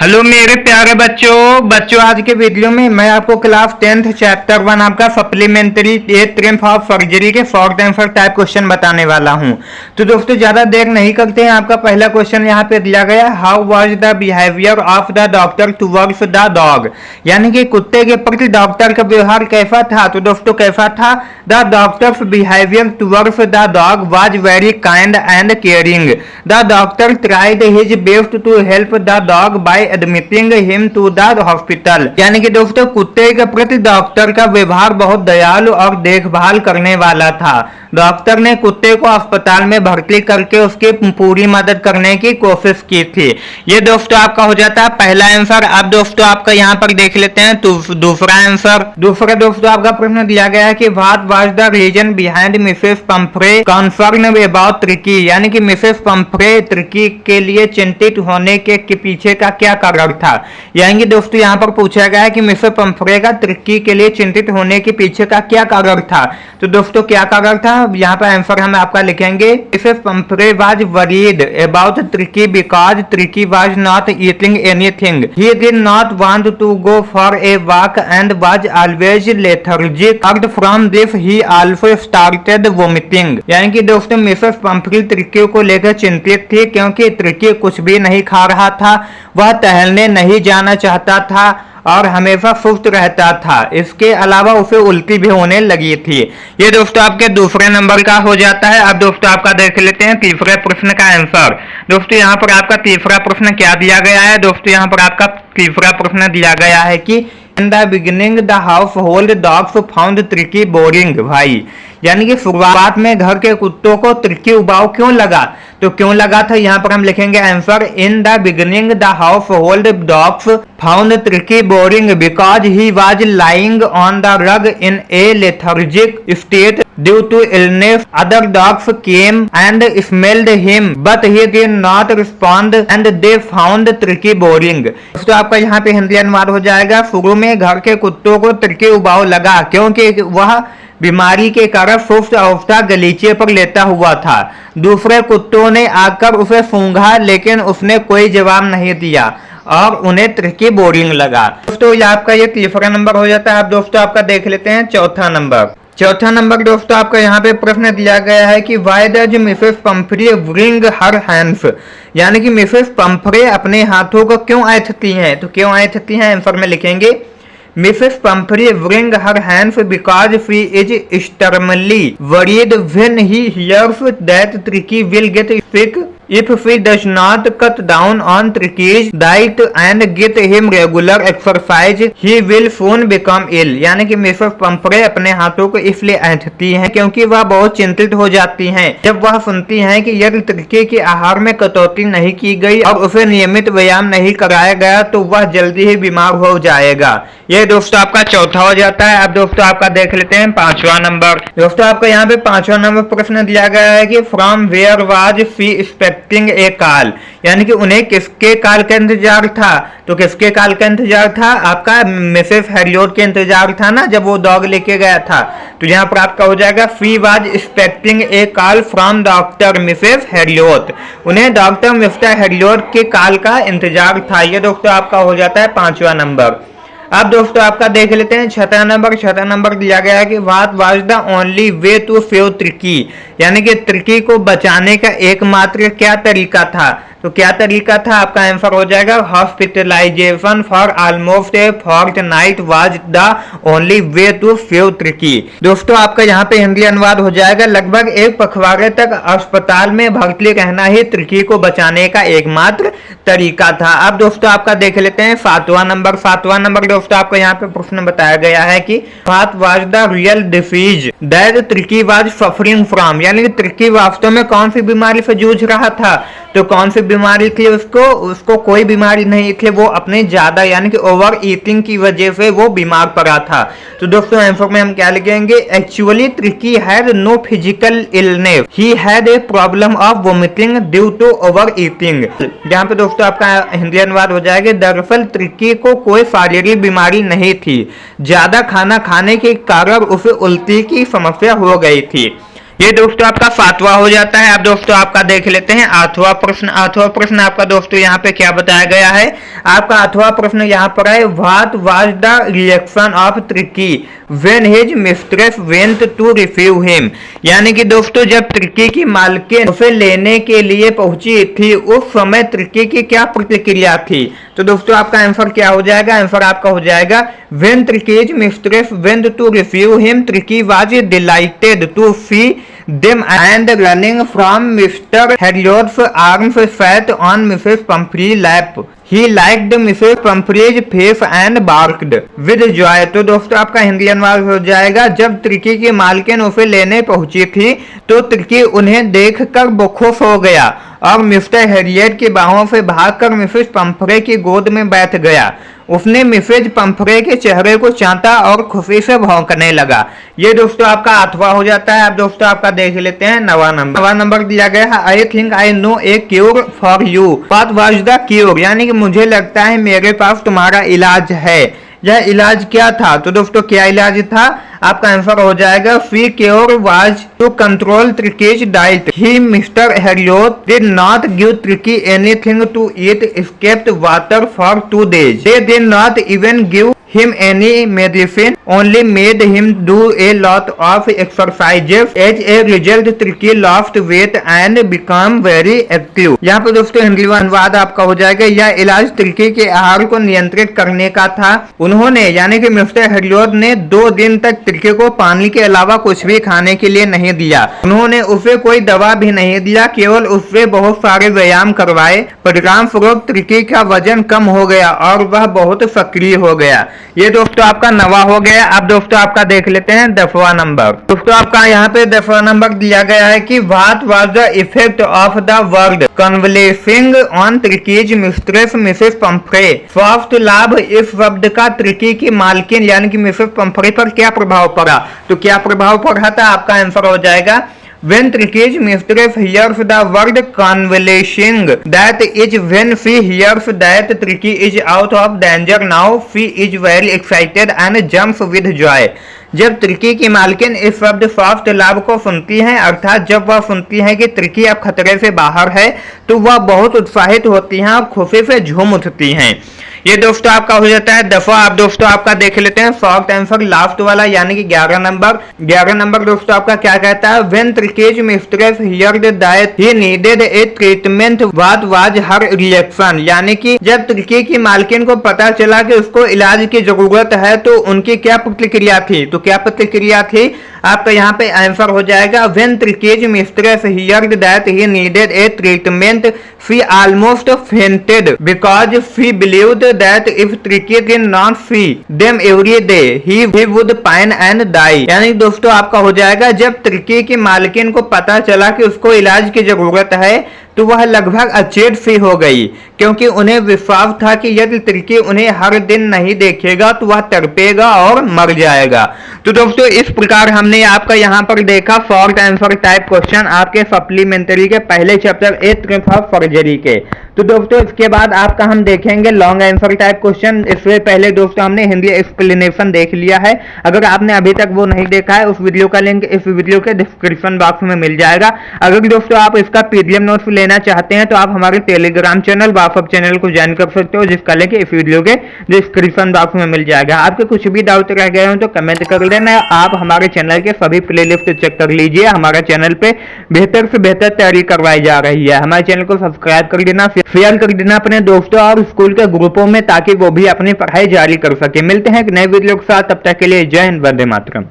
Hello मेरे प्यारे बच्चों आज के वीडियो में मैं आपको क्लास 10th चैप्टर 1 आपका supplementary at triumph of surgery के शॉर्ट आंसर टाइप क्वेश्चन बताने वाला हूं। तो दोस्तों ज्यादा देर नहीं करते हैं, आपका पहला क्वेश्चन यहां पे दिया गया, how was the behaviour of the doctor towards the dog, यानी कि कुत्ते के प्रति डॉक्टर का व्यवहार कैसा था। तो दोस्तों कैसा था, the doctor's behaviour towards the dog was very kind and caring. The doctor tried his best to help the dog by admitting him to the hospital, यानी कि दोस्तों कुत्ते के प्रति डॉक्टर का व्यवहार बहुत दयालु और देखभाल करने वाला था। डॉक्टर ने कुत्ते को अस्पताल में भर्ती करके उसकी पूरी मदद करने की कोशिश की थी। ये दोस्तों आपका हो जाता है पहला आंसर। अब दोस्तों आपका यहाँ पर देख लेते हैं दूसरा आंसर। दूसरा दोस्तों आपका प्रश्न दिया गया है कि what was the reason behind Mrs Pumphrey concern about Tricky, यानी कि मिसेस पंफ्रे ट्रिकी के लिए चिंतित होने के पीछे का क्या कारण था। यानी कि दोस्तों यहाँ पर पूछा गया है कि मिसेस पंफ्रे का ट्रिकी के लिए चिंतित होने के पीछे का क्या कारण था। तो दोस्तों क्या कारण था, यहाँ पर आंसर हम आपका लिखेंगे, Mrs Pumphrey was worried about Tricki because Tricki was not eating anything, he did not want to go for a walk and was always lethargic, और from this he also started vomiting. यानी कि दोस्तों Mrs Pomfrey tricky को लेकर चिंतित थी क्योंकि tricky कुछ भी नहीं खा रहा था, वह टहलने नहीं जाना चाहता था और हमेशा सुस्त रहता था। इसके अलावा उसे उल्टी भी होने लगी थी। ये दोस्तों आपके दूसरे नंबर का हो जाता है। अब दोस्तों आपका देख लेते हैं तीसरे प्रश्न का आंसर। दोस्तों यहाँ पर आपका तीसरा प्रश्न क्या दिया गया है। दोस्तों यहाँ पर आपका तीसरा प्रश्न दिया गया है कि इन the beginning the household dogs found Tricky boring. भाई यानी कि शुरुआत में घर के कुत्तों को ट्रिकी उबाऊ क्यों लगा। तो क्यों लगा था यहाँ पर हम लिखेंगे answer, in the beginning the household dogs found Tricky boring because he was lying on the rug in a lethargic state due to illness. Other dogs came and smelled him but he did not respond and they found Tricky boring. तो आपका यहाँ पे हिंदी अनुवाद हो जाएगा, शुरू में घर के कुत्तों को ट्रिकी उबाऊ लगा क्योंकि वह बीमारी के कारण सुस्त अवस्था गलीचे पर लेता हुआ था। दूसरे कुत्तों ने आकर उसे सूंघा लेकिन उसने कोई जवाब नहीं दिया और उन्हें ट्रिकी बोरिंग लगा। दोस्तों ये आपका ये तीसरा नंबर हो जाता है। अब दोस्तों आपका देख लेते हैं चौथा नंबर। चौथा नंबर दोस्तों आपका यहाँ पे प्रश्न दिया गया है कि why does Mrs Pomfrey wring her hands, यानी कि मिसेस पंफ्रे अपने हाथों को क्यों ऐंठती हैं। तो क्यों ऐंठती हैं आंसर में लिखेंगे, Mrs. Pumphrey wring her hands because she is extremely worried when he hears that Tricky will get sick. If she does not cut down on Tricky's diet and get him regular exercise, he will soon become ill. यानी कि Mrs Pomfrey अपने हाथों को इसलिए ऐंठती हैं क्योंकि वह बहुत चिंतित हो जाती हैं जब वह सुनती हैं कि यदि ट्रिकी के आहार में कटौती नहीं की गई और उसे नियमित व्यायाम नहीं कराया गया तो वह जल्दी ही बीमार हो जाएगा। ये दोस्तों आपका चौथा हो जाता है। अब दोस्तों आपका देख लेते हैं पांचवा नंबर। दोस्तों आपका यहाँ पे पांचवा नंबर प्रश्न दिया गया है कि from where was she expecting a call, यानी कि उन्हें किसके कॉल का इंतजार था। तो किसके कॉल का इंतजार था, आपका मिसेस हैरियट के इंतजार था ना जब वो डॉग लेके गया था। तो यहाँ पर आपका हो जाएगा she was expecting a call from doctor Mrs Harriet, उन्हें डॉक्टर मिस्टर हैरियट के कॉल का इंतजार था। ये दोस्तों आपका हो जाता है पांचवा नंबर। अब दोस्तों आपका देख लेते हैं छठा नंबर। छठा नंबर दिया गया है कि what was the only way to save Tricky, यानी कि ट्रिकी को बचाने का एकमात्र क्या तरीका था। तो क्या तरीका था, आपका आंसर हो जाएगा hospitalisation for almost a fortnight was the only way to save Tricky. दोस्तों आपका यहाँ पे हिंदी अनुवाद हो जाएगा, लगभग एक पखवाड़े तक अस्पताल में भर्ती रहना ही ट्रिकी को बचाने का एकमात्र तरीका था। अब दोस्तों आपका देख लेते हैं सातवां नंबर। सातवां नंबर दोस्तों आपको यहाँ पे प्रश्न बताया गया है कि what was the real disease that tricky was suffering from, यानी कि ट्रिकी वास्तव में कौन सी बीमारी से जूझ रहा था। तो कौन सी बीमारी थी उसको कोई बीमारी नहीं थी, वो अपने ज्यादा यानी कि ओवर ईटिंग की वजह से वो बीमार पड़ा था। तो दोस्तों आंसर में हम क्या लिखेंगे, actually tricky had no physical illness, he had a problem of vomiting due to over eating. जहाँ पे दोस्तों आपका हिंदी अनुवाद हो जाएगा, दरअसल ट्रिकी को कोई शारीरिक बीमारी नहीं थी, ज्यादा खाना खाने के कारण उसे उल्टी की समस्या हो गई थी। ये दोस्तों आपका 7वां हो जाता है। अब दोस्तों आपका देख लेते हैं 8वां प्रश्न। 8वां प्रश्न आपका दोस्तों यहाँ पे क्या बताया गया है। आपका 8वां प्रश्न यहाँ पर है, what was the reaction of Tricki when his mistress went to receive him. यानी कि दोस्तों जब त्रिकी की मालकिन उसे लेने के लिए पहुंची थी उस समय त्रिकी की क्या प्रतिक्रिया थी। तो दोस्तों आपका आंसर क्या हो जाएगा, आंसर आपका हो जाएगा when Tricki's mistress went to receive him Tricki was delighted to see them and running from Mr. Heriot's arms sat on Mrs. Pumphrey's lap. He liked Mrs. Pumphrey's face and barked with joy। तो दोस्तों आपका हिंदी अनुवाद हो जाएगा, जब त्रिकी की मालकिन उसे लेने पहुंची थी तो त्रिकी उन्हें देखकर खुश हो गया और मिस्टर हेरियट की बाहों से भागकर मिसेस पंफरे की गोद में बैठ गया। उसने मिसेज पंफरे के चेहरे को चाटा और खुशी से भौंकने लगा। ये दोस्तों आपका 8वां हो जाता है। अब दोस्तों आपका देख लेते हैं 9वां नंबर। 9वां नंबर दिया गया है, I think I know A cure for you. What was the cure, यानी कि मुझे लगता है मेरे पास तुम्हारा इलाज है। यह इलाज क्या था। तो दोस्तों क्या इलाज था, आपका आंसर हो जाएगा see cure was to control Tricki's diet. He Mr Herriot did not give Tricki anything to eat except water for 2 days। They did not even give him any medicine, only made him do a lot of exercises। As a result त्रिकी lost weight and become very active। यहाँ पे दोस्तों हिंदी अनुवाद आपका हो जाएगा, यह इलाज त्रिकी के आहार को नियंत्रित करने का था। उन्होंने यानी कि मिस्टर हेरियोट ने 2 दिन तक त्रिकी को पानी के अलावा कुछ भी खाने के लिए नहीं दिया। उन्होंने उसे कोई दवा भी नहीं दिया, केवल उससे बहुत सारे व्यायाम करवाए। परिणाम स्वरूप त्रिकी का वजन कम हो गया और वह बहुत सक्रिय हो गया। ये दोस्तों आपका 9वां हो गया। अब दोस्तों आपका देख लेते हैं 10वां नंबर। दोस्तों आपका यहाँ पे 10वां नंबर दिया गया है कि what was the effect of the word convalescing on Tricki's mistress Mrs Pumphrey. Soft लाभ इस शब्द का त्रिकी की मालकिन यानी कि मिसेस पंफरे पर क्या प्रभाव पड़ा। तो क्या प्रभाव पड़ा था, आपका आंसर हो जाएगा when Triky's mistress hears the word convalescing, that is when she hears that Triky is out of danger now, she is very excited and jumps with joy। जब त्रिकी की मालकिन इस शब्द सॉफ्ट लाभ को सुनती है, अर्थात जब वह सुनती है कि त्रिकी अब खतरे से बाहर है, तो वह बहुत उत्साहित होती हैं और खुशी से झूम उठती हैं। ये दोस्तों आपका हो जाता है 10वां। अब दोस्तों आपका देख लेते हैं शॉर्ट आंसर लास्ट वाला यानी कि 11 नंबर। 11 नंबर दोस्तों आपका क्या कहता है, when Tricki's mistress heard that he needed a treatment what was her reaction. यानी कि जब त्रिकी की मालकिन को पता चला कि उसको इलाज की जरूरत है तो उनकी क्या प्रतिक्रिया थी। तो क्या प्रतिक्रिया थी, आपका यहाँ पे आंसर हो जाएगा when Tricki's mistress heard that he needed a treatment she almost fainted because she believed that if Tricky did not see them every day he would pine and die। यानी दोस्तों आपका हो जाएगा जब त्रिकी की मालकिन को पता चला कि उसको इलाज की जरूरत है तो वह लगभग अचेत सी हो गई, क्योंकि उन्हें विश्वास था कि यदि त्रिकी उन्हें हर दिन नहीं देखेगा तो वह तड़पेगा और मर जाएगा। तो दोस्तों इस प्रकार हमने आपका यहाँ पर देखा शॉर्ट आंसर टाइप क्वेश्चन आपके सप्लीमेंट्री के पहले chapter A triumph of surgery के। तो दोस्तों इसके बाद आपका हम देखेंगे लॉन्ग आंसर टाइप क्वेश्चन। इससे पहले दोस्तों हमने हिंदी एक्सप्लेनेशन देख लिया है। अगर आपने अभी तक वो नहीं देखा है उस वीडियो का लिंक इस वीडियो के डिस्क्रिप्शन बॉक्स में मिल जाएगा। अगर दोस्तों आप इसका पीडीएफ नोट्स लेना चाहते हैं तो आप हमारे टेलीग्राम चैनल व्हाट्सएप चैनल को ज्वाइन कर सकते हो, जिसका लिंक इस वीडियो के डिस्क्रिप्शन बॉक्स में मिल जाएगा। आपके कुछ भी डाउट रह गए हो तो कमेंट कर देना। आप हमारे चैनल के सभी प्लेलिस्ट चेक कर लीजिए। हमारे चैनल पे बेहतर से बेहतर तैयारी करवाई जा रही है। हमारे चैनल को सब्सक्राइब कर देना, शेयर कर देना अपने दोस्तों और स्कूल के ग्रुपों में, ताकि वो भी अपनी पढ़ाई जारी कर सके। मिलते हैं एक नए वीडियो के साथ, तब तक के लिए जय हिंद, वंदे मातरम।